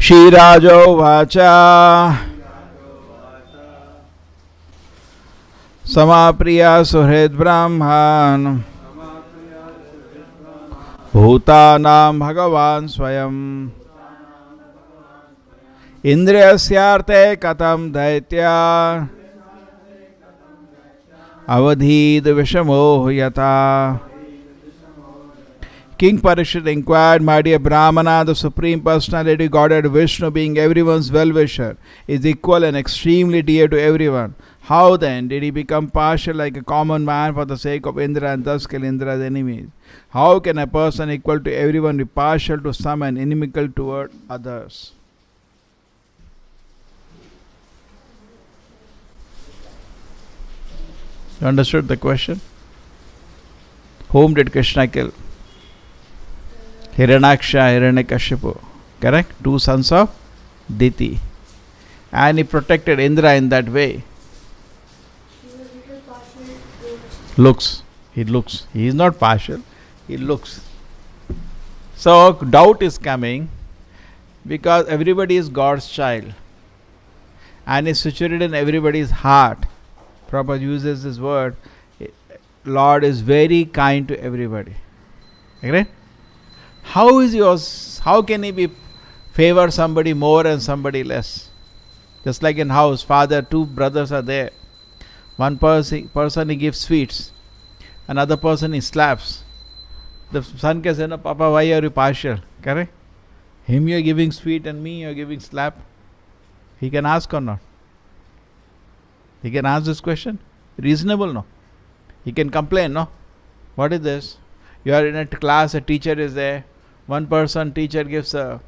Shirajo Vacha Samapriya Suhrid Brahman Bhutanam Bhagavan Swayam Indriyasyarte Katam Daitya Avadhid Vishamo Yata. King Parikshit inquired, my dear Brahmana, the Supreme Personality Godhead Vishnu, being everyone's well-wisher, is equal and extremely dear to everyone. How then did he become partial like a common man for the sake of Indra and thus kill Indra's enemies? How can a person equal to everyone be partial to some and inimical toward others? You understood the question? Whom did Krishna kill? Hiranyaksha, Hiranyakashipu. Correct? Two sons of Diti. And he protected Indra in that way. Looks. He looks. He is not partial. He looks. So doubt is coming because everybody is God's child and is situated in everybody's heart. Prabhupada uses this word. Lord is very kind to everybody. Agreed? How is yours? How can he favor somebody more and somebody less? Just like in house, father, two brothers are there. One person he gives sweets, another person he slaps. The son can say, no, Papa, why are you partial? Correct? Him you are giving sweet and me you are giving slap. He can ask or not? He can ask this question? Reasonable, no? He can complain, no? What is this? You are in a class, a teacher is there. One person, teacher gives a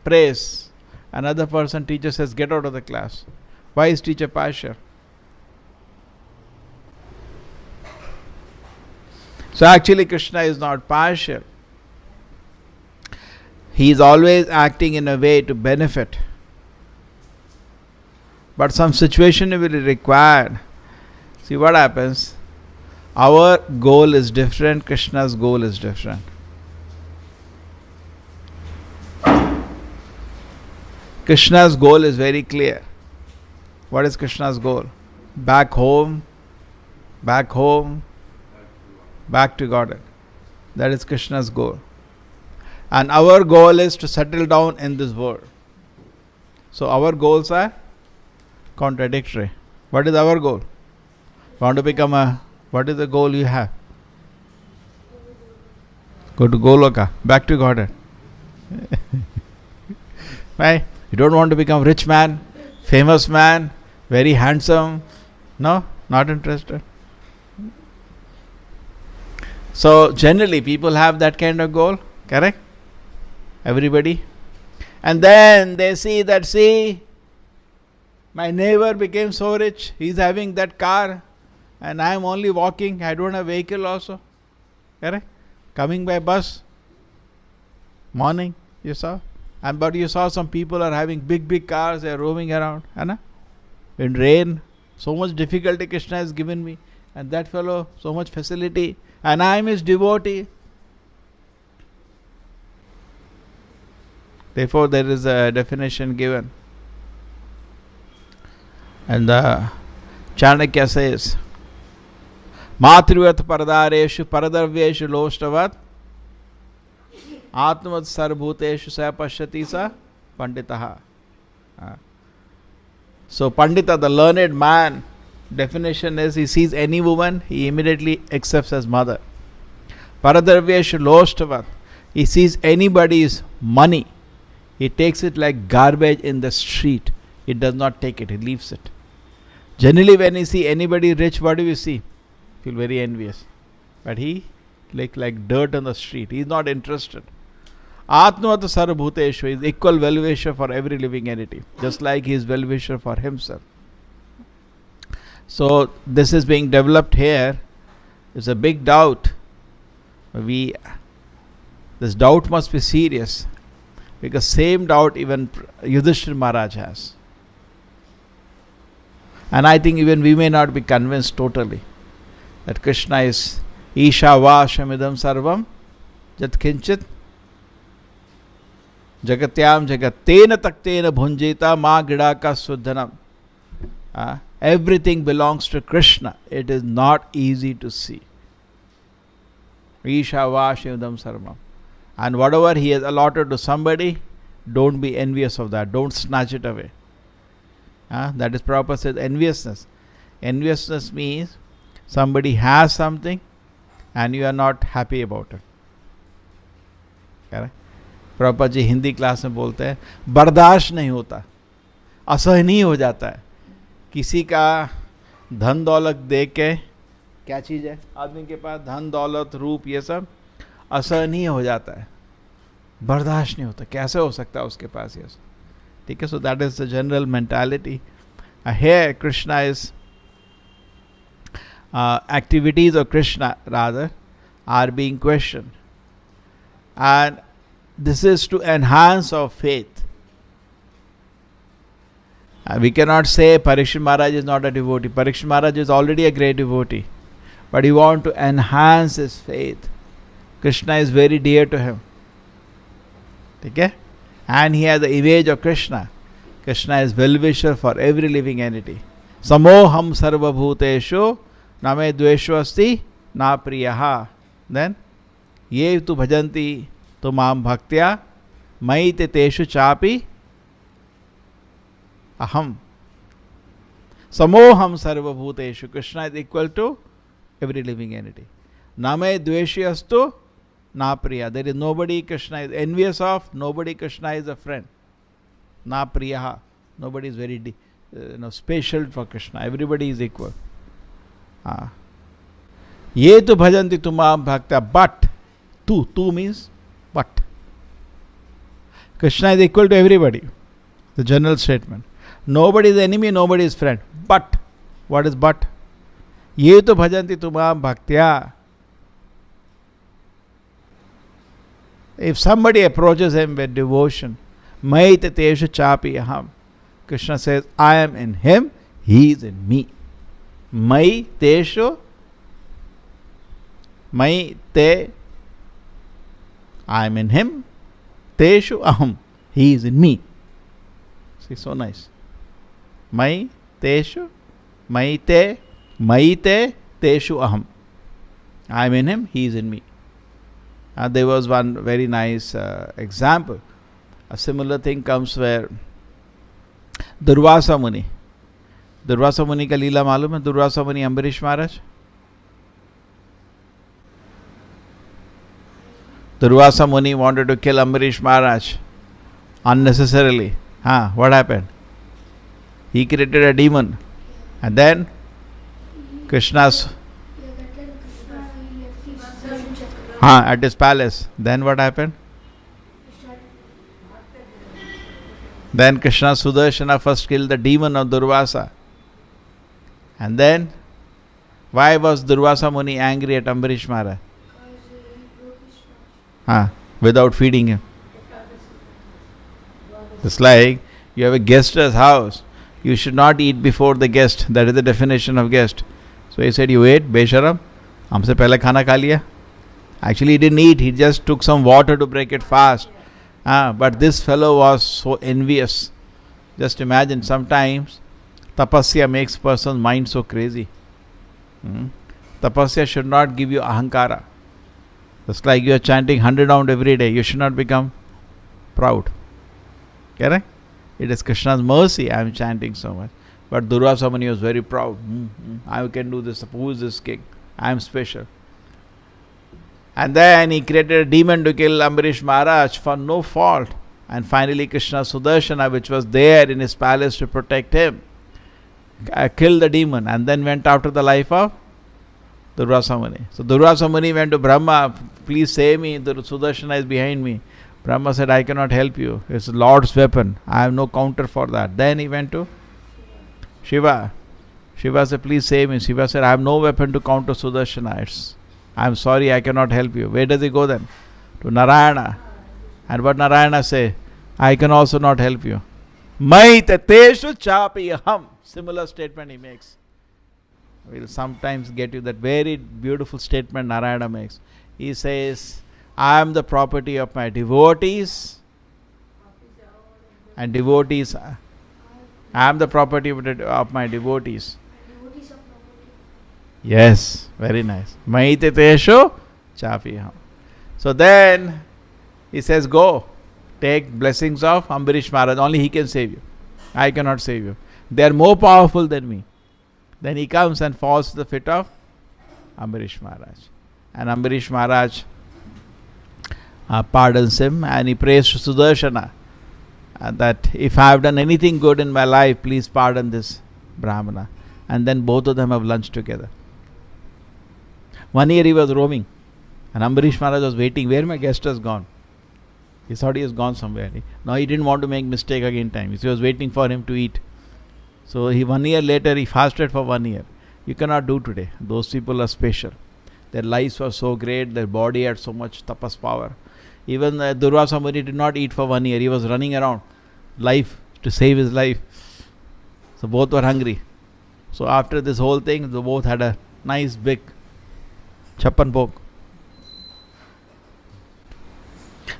praise. Another person, teacher says, get out of the class. Why is teacher partial? So actually Krishna is not partial. He is always acting in a way to benefit. But some situation will be required. See what happens? Our goal is different, Krishna's goal is different. Krishna's goal is very clear. What is Krishna's goal? Back home, back home, back to Godhead. That is Krishna's goal. And our goal is to settle down in this world. So our goals are contradictory. What is our goal? Want to become what is the goal you have? Go to Goloka, back to Godhead. Right? You don't want to become rich man, famous man, very handsome. No, not interested. So generally people have that kind of goal, correct? Everybody. And then they see that, my neighbor became so rich, he's having that car and I am only walking, I don't have vehicle also. Correct? Coming by bus. Morning, you saw. But you saw some people are having big cars, they are roaming around. Anna? In rain, so much difficulty Krishna has given me. And that fellow, so much facility. And I am his devotee. Therefore, there is a definition given. And Chanakya says, Matrivat paradareshu paradavyeshu loshtavat Atmat sarvbhuteshu sapashyati sa panditaha. So Pandita, the learned man, definition is he sees any woman, he immediately accepts as mother. Paradravyeshu loshtavat. He sees anybody's money, he takes it like garbage in the street. He does not take it, he leaves it. Generally when you see anybody rich, what do you see? Feel very envious. But he like dirt on the street. He is not interested. Atmavata sarvabhuteshu is equal well-wisher for every living entity, just like he is well-wisher for himself. So this is being developed here. It's a big doubt. This doubt must be serious, because same doubt even Yudhishthira Maharaj has. And I think even we may not be convinced totally that Krishna is Isha va shamidam sarvam jat kinchit Jagatyam jagatena taktena bhunjita ma gidaka suddhanam. Everything belongs to Krishna. It is not easy to see. Isha Vashivdam Sarvam. And whatever he has allotted to somebody, don't be envious of that. Don't snatch it away. That is Prabhupada says enviousness. Enviousness means somebody has something and you are not happy about it. Correct? Prabhupada ji Hindi class में बोलते हैं बर्दाश्त नहीं होता, असहनीय हो जाता है किसी का धन दौलत देख के, क्या चीज़ है आदमी के पास, धन दौलत रूप ये सब असहनीय हो जाता है, बर्दाश्त नहीं होता, कैसे हो सकता है उसके पास ये सब. ठीक है. So that is the general mentality. Here Krishna is activities of Krishna rather are being questioned, and this is to enhance our faith. We cannot say Parikshit Maharaj is not a devotee. Parikshit Maharaj is already a great devotee, but he wants to enhance his faith. Krishna is very dear to him. Okay? And he has the image of Krishna. Krishna is well-wisher for every living entity. Samoham sarva bhuteshu name dvesho asti na priyaha. Then, ye tu bhajanti tu mam bhaktya maite teshu chapi aham. Samoham sarva bhuteshu. Krishna is equal to every living entity. Name dveshi astu na priya. There is nobody Krishna is envious of, nobody Krishna is a friend. Na priyaha. Nobody is very special for Krishna. Everybody is equal. Ye tu bhajanti tumam bhakta, but tu means but. Krishna is equal to everybody. The general statement. Nobody is enemy, nobody is friend. But what is but? Ye tu bhajanti tumam bhaktya. If somebody approaches him with devotion, Maite teshu chapi aham. Krishna says, I am in him, he is in me. Mai teshu, mai te, I am in him, teshu aham, he is in me. See, so nice. Mai teshu, mai te, teshu aham. I am in him, he is in me. There was one very nice example. A similar thing comes where Durvasa Muni. Durvasa Muni का लीला मालूम है? Durvasa Muni Ambarish Maharaj. Durvasa Muni wanted to kill Ambarish Maharaj unnecessarily. What happened? He created a demon, and then Krishna's at his palace. Then what happened? Then Krishna Sudarshana first killed the demon of Durvasa. And then, why was Durvasa Muni angry at Ambarish Maharaj? Without feeding him. It's like you have a guest at his house. You should not eat before the guest. That is the definition of guest. So he said, you ate, Besharam? Humse pehle khana kha liya. Actually he didn't eat. He just took some water to break it fast. But this fellow was so envious. Just imagine, sometimes tapasya makes person's mind so crazy. Tapasya should not give you ahankara. Just like you are chanting 100 rounds every day, you should not become proud. Correct? It is Krishna's mercy I am chanting so much. But Durvasa Muni was very proud. I can do this. Who is this king? I am special. And then he created a demon to kill Ambarish Maharaj for no fault. And finally Krishna Sudarshana, which was there in his palace to protect him, killed the demon and then went after the life of Durvasa Muni. So Durvasa Muni went to Brahma, please save me, the Sudarshana is behind me. Brahma said, I cannot help you. It's Lord's weapon. I have no counter for that. Then he went to Shiva. Shiva said, please save me. Shiva said, I have no weapon to counter Sudarshana. I am sorry, I cannot help you. Where does he go then? To Narayana. And what Narayana say? I can also not help you. Maite teshu chapi aham. Similar statement he makes. We'll sometimes get you that very beautiful statement Narayana makes. He says, I am the property of my devotees And devotees, I am the property of my devotees. Devotees are property. Yes, very nice. Maite tesho chapiham. So then he says, go, take blessings of Ambarish Maharaj. Only he can save you. I cannot save you. They are more powerful than me. Then he comes and falls to the feet of Ambarish Maharaj. And Ambarish Maharaj pardons him, and he prays to Sudarshana that if I have done anything good in my life, please pardon this Brahmana. And then both of them have lunch together. 1 year he was roaming, and Ambarish Maharaj was waiting, where my guest has gone. He thought he has gone somewhere. Now he didn't want to make mistake again time. He was waiting for him to eat. So 1 year later he fasted for 1 year. You cannot do today. Those people are special. Their lives were so great, their body had so much tapas power. Even Durvasa Muni did not eat for 1 year. He was running around life to save his life. So both were hungry. So after this whole thing, they both had a nice big chappan bhog.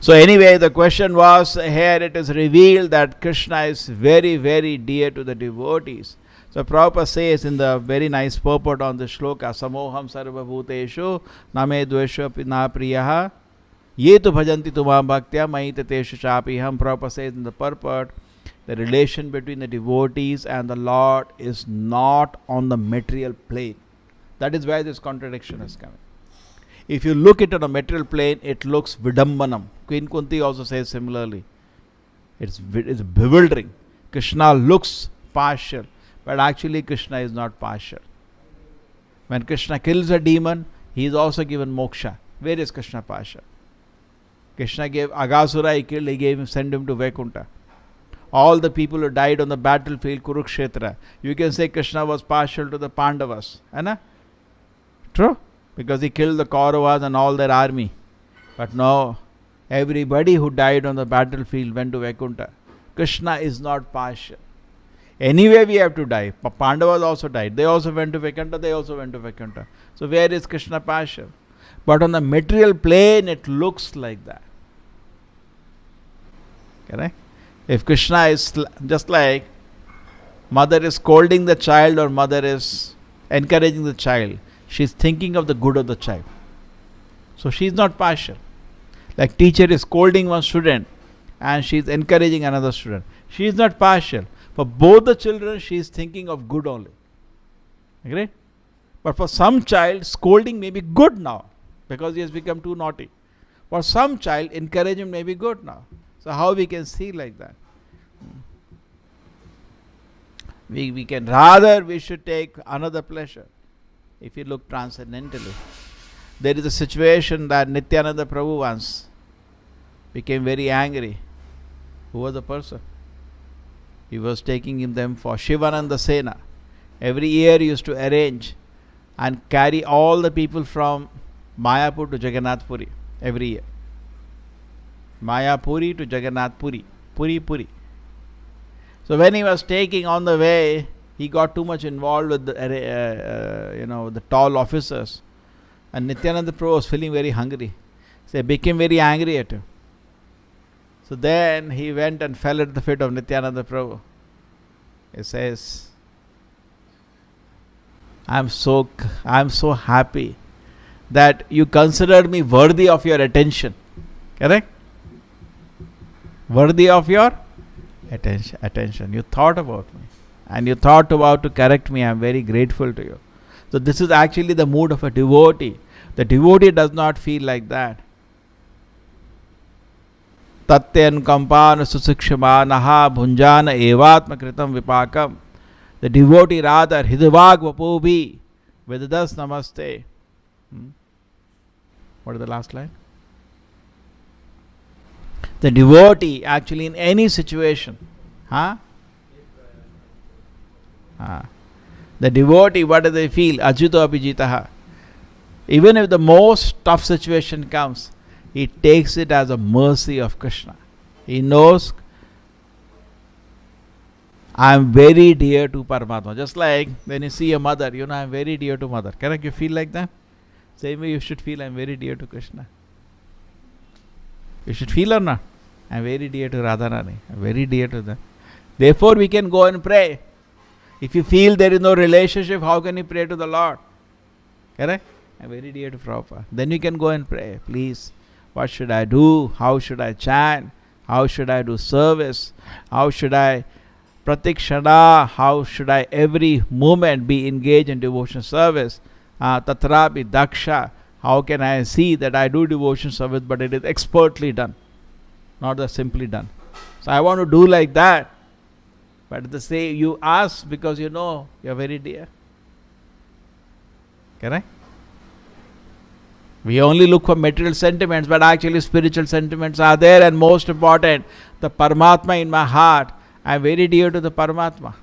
So anyway, the question was, here it is revealed that Krishna is very, very dear to the devotees. So Prabhupada says in the very nice purport on the shloka, Samoham sarva bhuteshu name dvesha na priyaha ye tu bhajanti tumam bhaktya mai tateshu chapiham. Prabhupada says in the purport, the relation between the devotees and the Lord is not on the material plane. That is where this contradiction is coming. If you look at it on a material plane, it looks vidambanam. Queen Kunti also says similarly. It's bewildering. Krishna looks partial, but actually Krishna is not partial. When Krishna kills a demon, he is also given moksha. Where is Krishna partial? Krishna gave Agasura, he killed, he sent him to Vaikuntha. All the people who died on the battlefield, Kurukshetra, you can say Krishna was partial to the Pandavas. Anna? True? Because he killed the Kauravas and all their army. But no, everybody who died on the battlefield went to Vaikuntha. Krishna is not partial. Anyway, we have to die. Pandavas also died. They also went to Vaikuntha, they also went to Vaikuntha. So where is Krishna partial? But on the material plane, it looks like that. Correct? If Krishna is just like mother is scolding the child or mother is encouraging the child, she is thinking of the good of the child. So she is not partial. Like teacher is scolding one student and she is encouraging another student. She is not partial. For both the children, she is thinking of good only. Agreed? But for some child, scolding may be good now because he has become too naughty. For some child, encouragement may be good now. So how we can see like that? We can rather, we should take another pleasure. If you look transcendentally, there is a situation that Nityananda Prabhu once became very angry. Who was the person? He was taking them for Shivananda Sena. Every year he used to arrange and carry all the people from Mayapur to Jagannath Puri every year. Mayapuri to Jagannath Puri. Puri. So when he was taking on the way, he got too much involved with the tall officers. And Nityananda Prabhu was feeling very hungry. So he became very angry at him. So then he went and fell at the feet of Nityananda Prabhu. He says, I am so happy that you considered me worthy of your attention. Correct? Worthy of your attention. You thought about me. And you thought about to correct me. I am very grateful to you. So this is actually the mood of a devotee. The devotee does not feel like that. Tatyan kampana susikshmanaha bhunjana evatma kritam vipakam. The devotee rather hidavag vapobhi vedadas namaste. What is the last line? The devotee actually in any situation, the devotee, what do they feel? Ajuto abhijitaha. Even if the most tough situation comes, he takes it as a mercy of Krishna. He knows, I am very dear to Paramatma. Just like when you see a mother, I am very dear to mother. Correct? You feel like that? Same way you should feel, I am very dear to Krishna. You should feel or not? I'm very dear to Radharani. I'm very dear to them. Therefore, we can go and pray. If you feel there is no relationship, how can you pray to the Lord? Correct? I'm very dear to Prabhupada. Then you can go and pray. Please, what should I do? How should I chant? How should I do service? How should I pratikshana? How should I every moment be engaged in devotion service? Tatrapi daksha. How can I see that I do devotion service but it is expertly done, not just simply done? So I want to do like that. But the say you ask because you know you are very dear. Correct? We only look for material sentiments, but actually spiritual sentiments are there, and most important, the Paramatma in my heart. I am very dear to the Paramatma.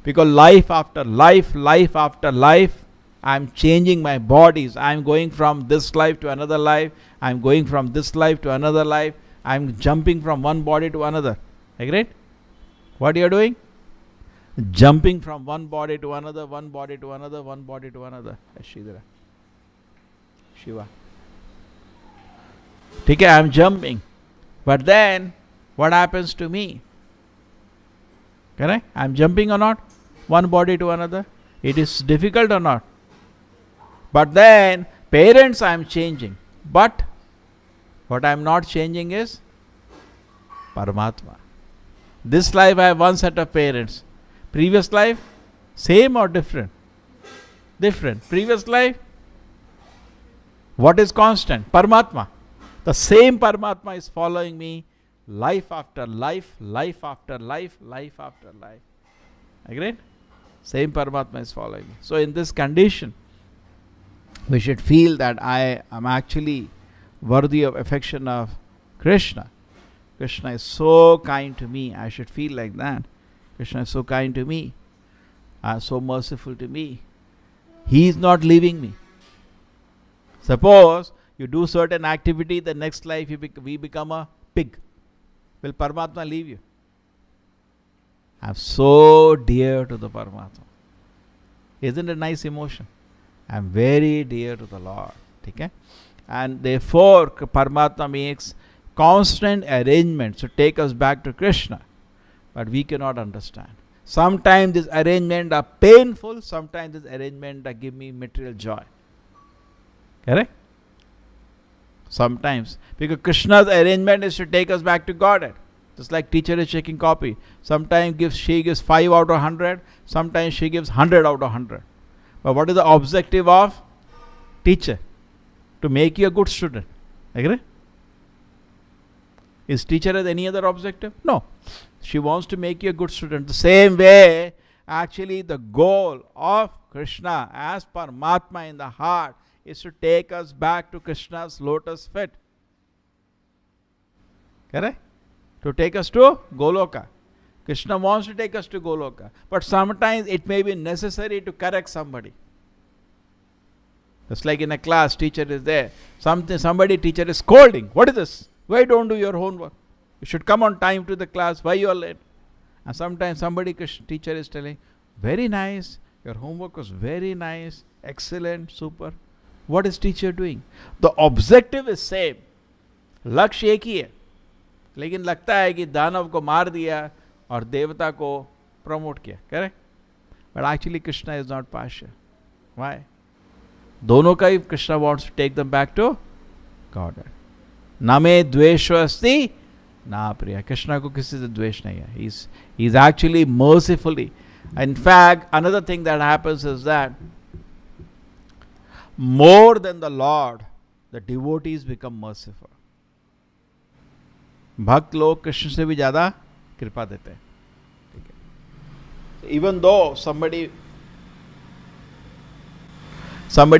Because life after life, life after life, I am changing my bodies. I am going from this life to another life. I am going from this life to another life. I am jumping from one body to another. Agreed? What you are doing? Jumping from one body to another, one body to another, one body to another. Shridhara. Shiva. Okay, I am jumping. But then, what happens to me? Correct? I am jumping or not? One body to another. It is difficult or not? But then, parents I am changing. But, what I am not changing is Paramatma. This life I have one set of parents. Previous life, same or different? Different. Previous life, what is constant? Paramatma. The same Paramatma is following me life after life, life after life, life after life. Agreed? Same Paramatma is following me. So in this condition, we should feel that I am actually worthy of affection of Krishna. Krishna is so kind to me. I should feel like that. Krishna is so kind to me. So merciful to me. He is not leaving me. Suppose you do certain activity, the next life we become a pig. Will Paramatma leave you? I am so dear to the Paramatma. Isn't it a nice emotion? I am very dear to the Lord. Okay? And therefore, Paramatma makes constant arrangements to take us back to Krishna. But we cannot understand. Sometimes these arrangements are painful, sometimes these arrangements give me material joy. Correct? Sometimes. Because Krishna's arrangement is to take us back to Godhead. Just like teacher is checking copy. Sometimes she gives 5 out of 100. Sometimes she gives 100 out of 100. But what is the objective of teacher? To make you a good student. Agree? Is teacher has any other objective? No. She wants to make you a good student. The same way, actually the goal of Krishna as Paramatma in the heart is to take us back to Krishna's lotus feet. Correct? To take us to Goloka. Krishna wants to take us to Goloka. But sometimes it may be necessary to correct somebody. Just like in a class, teacher is there. Somebody teacher is scolding. What is this? Why don't do your homework? You should come on time to the class. Why you are late? And sometimes somebody teacher is telling, very nice. Your homework was very nice. Excellent. Super. What is teacher doing? The objective is same. लक्ष्य एक ही है. लेकिन लगता है कि दानव को मार दिया और देवता को प्रमोट किया. Correct? But actually Krishna is not partial. Why? दोनों का ही Krishna wants to take them back to Godhead. नामे द्वेषो अस्ति ना प्रिया. Krishna को किसी से द्वेष नहीं है. He's actually mercifully. In fact, another thing that happens is that more than the Lord, the devotees become merciful. भक्त लोग कृष्ण से भी ज्यादा कृपा देते हैं. ठीक है. Even though somebody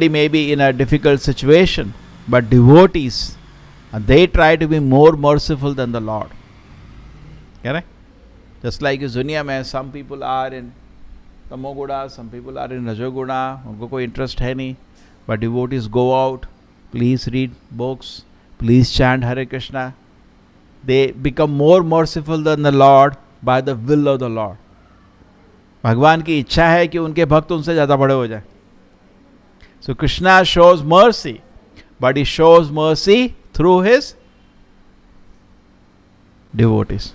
may be in a difficult situation, but devotees, they try to be more merciful than the Lord. Correct? Just like इस दुनिया में some people are in तमोगुणा, some people are in रजोगुणा, उनको कोई interest है नहीं. But devotees go out, please read books, please chant Hare Krishna. They become more merciful than the Lord by the will of the Lord. भगवान की इच्छा है कि उनके भक्त उनसे ज़्यादा बड़े हो जाए. So Krishna shows mercy, but he shows mercy through his devotees.